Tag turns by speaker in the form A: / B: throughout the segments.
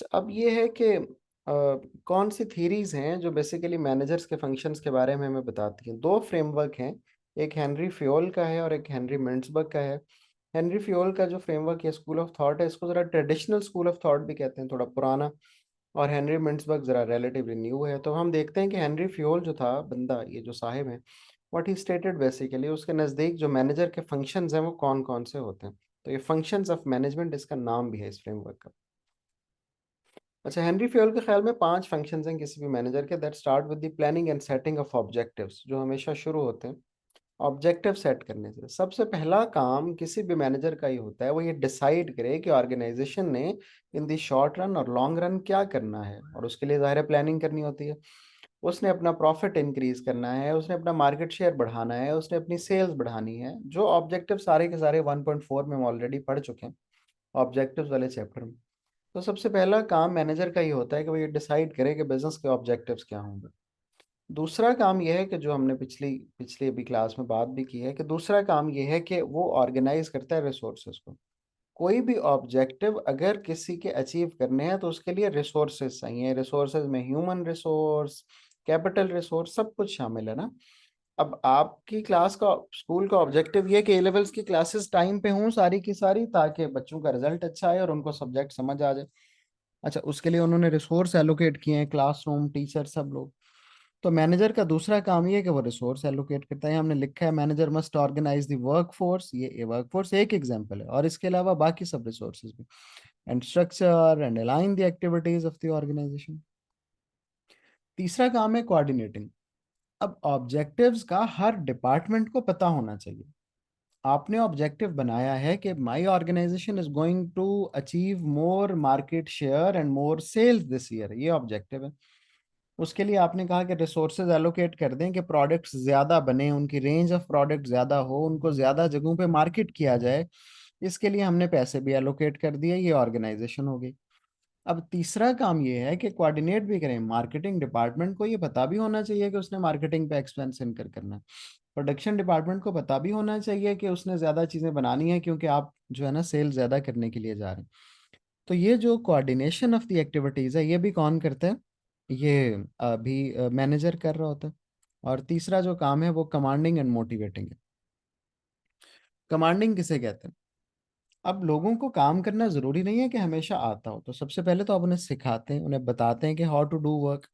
A: अच्छा, अब ये है कि कौन सी थीरीज हैं जो बेसिकली मैनेजर्स के फंक्शंस के बारे में हमें बताती हैं। दो फ्रेमवर्क हैं, एक हेनरी फ्योल का है और एक हेनरी मिंट्सबर्ग का है। हेनरी फ्योल का जो फ्रेमवर्क है, स्कूल ऑफ थॉट है, इसको ज़रा ट्रेडिशनल स्कूल ऑफ थॉट भी कहते हैं, थोड़ा पुराना। और हेनरी मिंट्सबर्ग ज़रा रिलेटिवली न्यू है। तो हम देखते हैं कि हेनरी फ्योल जो था बंदा, ये जो साहिब हैं, व्हाट ही स्टेटेड बेसिकली, उसके नज़दीक जो मैनेजर के फंक्शंस हैं वो कौन कौन से होते हैं। तो ये फंक्शंस ऑफ मैनेजमेंट इसका नाम भी है इस फ्रेमवर्क का। अच्छा, हेनरी फ्योल के ख्याल में 5 फंक्शंस हैं किसी भी मैनेजर के, that start with the planning and setting of objectives, जो हमेशा शुरू होते हैं ऑब्जेक्टिव सेट करने से। सबसे पहला काम किसी भी मैनेजर का ही होता है, वो ये डिसाइड करे कि ऑर्गेनाइजेशन ने इन द शॉर्ट रन और लॉन्ग रन क्या करना है, और उसके लिए ज़ाहिर प्लानिंग करनी होती है। उसने अपना प्रॉफिट इंक्रीज करना है, उसने अपना मार्केट शेयर बढ़ाना है, उसने अपनी सेल्स बढ़ानी है, जो ऑब्जेक्टिव सारे के सारे 1.4 में हम ऑलरेडी पढ़ चुके हैं ऑब्जेक्टिव्स वाले चैप्टर में। तो सबसे पहला काम मैनेजर का ही होता है कि वो ये डिसाइड करे कि बिजनेस के ऑब्जेक्टिव्स क्या होंगे। दूसरा काम यह है कि जो हमने पिछली पिछली अभी क्लास में बात भी की है, कि दूसरा काम यह है कि वो ऑर्गेनाइज करता है रिसोर्सेज को। कोई भी ऑब्जेक्टिव अगर किसी के अचीव करने हैं तो उसके लिए रिसोर्सेज चाहिए। रिसोर्सेज में ह्यूमन रिसोर्स, कैपिटल रिसोर्स, सब कुछ शामिल है ना। अब आपकी क्लास का, स्कूल का ऑब्जेक्टिव ये है कि ए लेवल्स की क्लासेस टाइम पे हों सारी की सारी, ताकि बच्चों का रिजल्ट अच्छा आए और उनको सब्जेक्ट समझ आ जाए। अच्छा, उसके लिए उन्होंने रिसोर्स एलोकेट किए हैं, क्लासरूम, टीचर, सब लोग। तो मैनेजर का दूसरा काम ये है कि वो रिसोर्स एलोकेट करता है। हमने लिखा है manager must organise the work force, ये वर्क फोर्स एक एग्जांपल है, और इसके अलावा बाकी सब रिसोर्सेज भी, and structure and align the activities of the organisation. तीसरा काम है कोऑर्डिनेटिंग। अब ऑब्जेक्टिव्स का हर डिपार्टमेंट को पता होना चाहिए। आपने ऑब्जेक्टिव बनाया है कि my organisation is going to achieve more market share and more sales this year, ये ऑब्जेक्टिव है। उसके लिए आपने कहा कि रिसोर्सेज एलोकेट कर दें कि प्रोडक्ट्स ज़्यादा बने, उनकी रेंज ऑफ प्रोडक्ट ज़्यादा हो, उनको ज़्यादा जगहों पे मार्केट किया जाए। इसके लिए हमने पैसे भी एलोकेट कर दिए, ये ऑर्गेनाइजेशन हो गई। अब तीसरा काम ये है कि कोऑर्डिनेट भी करें। मार्केटिंग डिपार्टमेंट को ये पता भी होना चाहिए कि उसने मार्केटिंग पे एक्सपेंस इनकर करना है। प्रोडक्शन डिपार्टमेंट को पता भी होना चाहिए कि उसने ज़्यादा चीज़ें बनानी है, क्योंकि आप जो है ना सेल ज़्यादा करने के लिए जा रहे हैं। तो ये जो कोऑर्डिनेशन ऑफ द एक्टिविटीज़ है, ये भी कौन करता है? ये अभी मैनेजर कर रहा होता है। और तीसरा जो काम है वो कमांडिंग एंड मोटिवेटिंग है। कमांडिंग किसे कहते हैं? अब लोगों को काम करना ज़रूरी नहीं है कि हमेशा आता हो। तो सबसे पहले तो आप उन्हें सिखाते हैं, उन्हें बताते हैं कि हाउ टू डू वर्क।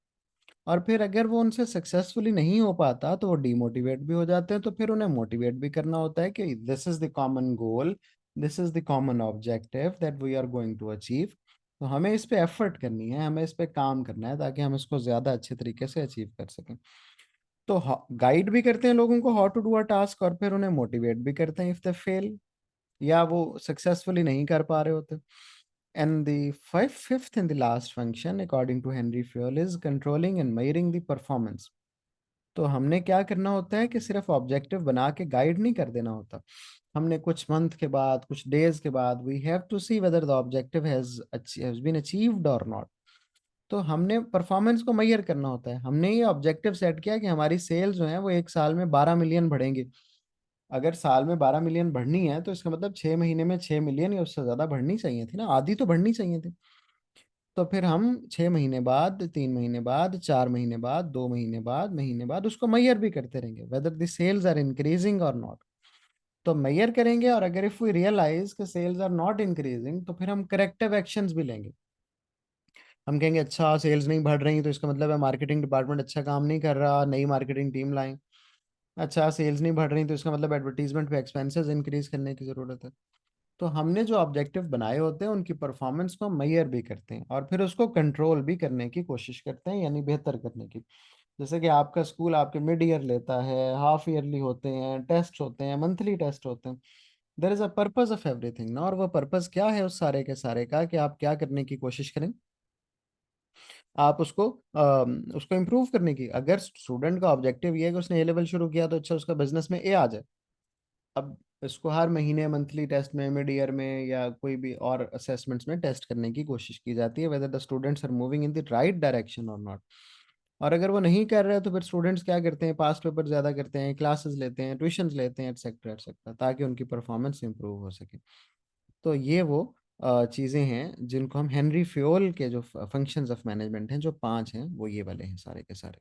A: और फिर अगर वो उनसे सक्सेसफुली नहीं हो पाता तो वो डीमोटिवेट भी हो जाते हैं, तो फिर उन्हें मोटिवेट भी करना होता है कि this is the common goal, this is the common objective that we are going to achieve. तो हमें इस पे एफर्ट करनी है, हमें इस पे काम करना है, ताकि हम इसको ज़्यादा अच्छे तरीके से अचीव कर सकें। तो गाइड भी करते हैं लोगों को how to do a task, और फिर उन्हें मोटिवेट भी करते हैं इफ दे फेल, या वो सक्सेसफुली नहीं कर पा रहे होते। And the fifth and the last function, according to Henry Fayol, is controlling and measuring the performance. तो हमने क्या करना होता है कि सिर्फ ऑब्जेक्टिव बना के गाइड नहीं कर देना होता। हमने कुछ मंथ के बाद, कुछ डेज के बाद, we have to see whether the objective has been achieved और नॉट। तो हमने परफॉर्मेंस को मैयर करना होता है। हमने ये ऑब्जेक्टिव सेट किया कि हमारी सेल्स जो है वो एक साल में 12 मिलियन बढ़ेंगे। अगर साल में 12 मिलियन बढ़नी है तो इसका मतलब 6 महीने में 6 मिलियन या उससे ज्यादा बढ़नी चाहिए थी ना, आधी तो बढ़नी चाहिए थी। तो फिर हम 6 महीने बाद, 3 महीने बाद, 4 महीने बाद, 2 महीने बाद, महीने बाद उसको मैयर भी करते रहेंगे whether the sales are increasing और नॉट। तो मैयर करेंगे, और अगर इफ वी रियलाइज कि सेल्स आर नॉट इंक्रीजिंग तो फिर हम करेक्टिव एक्शंस भी लेंगे। हम कहेंगे अच्छा सेल्स नहीं बढ़ रही तो इसका मतलब है मार्केटिंग डिपार्टमेंट अच्छा काम नहीं कर रहा, नई मार्केटिंग टीम लाएं। अच्छा सेल्स नहीं बढ़ रही तो इसका मतलब एडवर्टीजमेंट पे एक्सपेंसेस इंक्रीज करने की जरूरत है। तो हमने जो ऑब्जेक्टिव बनाए होते हैं उनकी परफॉर्मेंस को मैयर भी करते हैं, और फिर उसको कंट्रोल भी करने की कोशिश करते हैं, यानी बेहतर करने की। जैसे कि आपका स्कूल आपके मिड ईयर लेता है, हाफ ईयरली होते हैं, टेस्ट होते हैं, मंथली टेस्ट होते हैं। There is a purpose of everything ना, और वो पर्पज क्या है उस सारे के सारे का, कि आप क्या करने की कोशिश करें। आप उसको इम्प्रूव करने की। अगर स्टूडेंट का ऑब्जेक्टिव ये है कि उसने ए लेवल शुरू किया तो अच्छा उसका बिजनेस में ए आ जाए। अब इसको हर महीने मंथली टेस्ट में, मिड ईयर में, या कोई भी और असेसमेंट्स में टेस्ट करने की कोशिश की जाती है whether the students are moving in the right direction और नॉट। और अगर वो नहीं कर रहे तो फिर स्टूडेंट्स क्या करते हैं, पास पेपर ज़्यादा करते हैं, क्लासेस लेते हैं, ट्यूशंस लेते हैं, एटसेट्रा एटसेट्रा, ताकि उनकी परफॉर्मेंस इंप्रूव हो सके। तो ये वो चीज़ें हैं जिनको हम हेनरी फ्योल के जो फंक्शंस ऑफ मैनेजमेंट हैं जो 5 हैं वो ये वाले हैं सारे के सारे।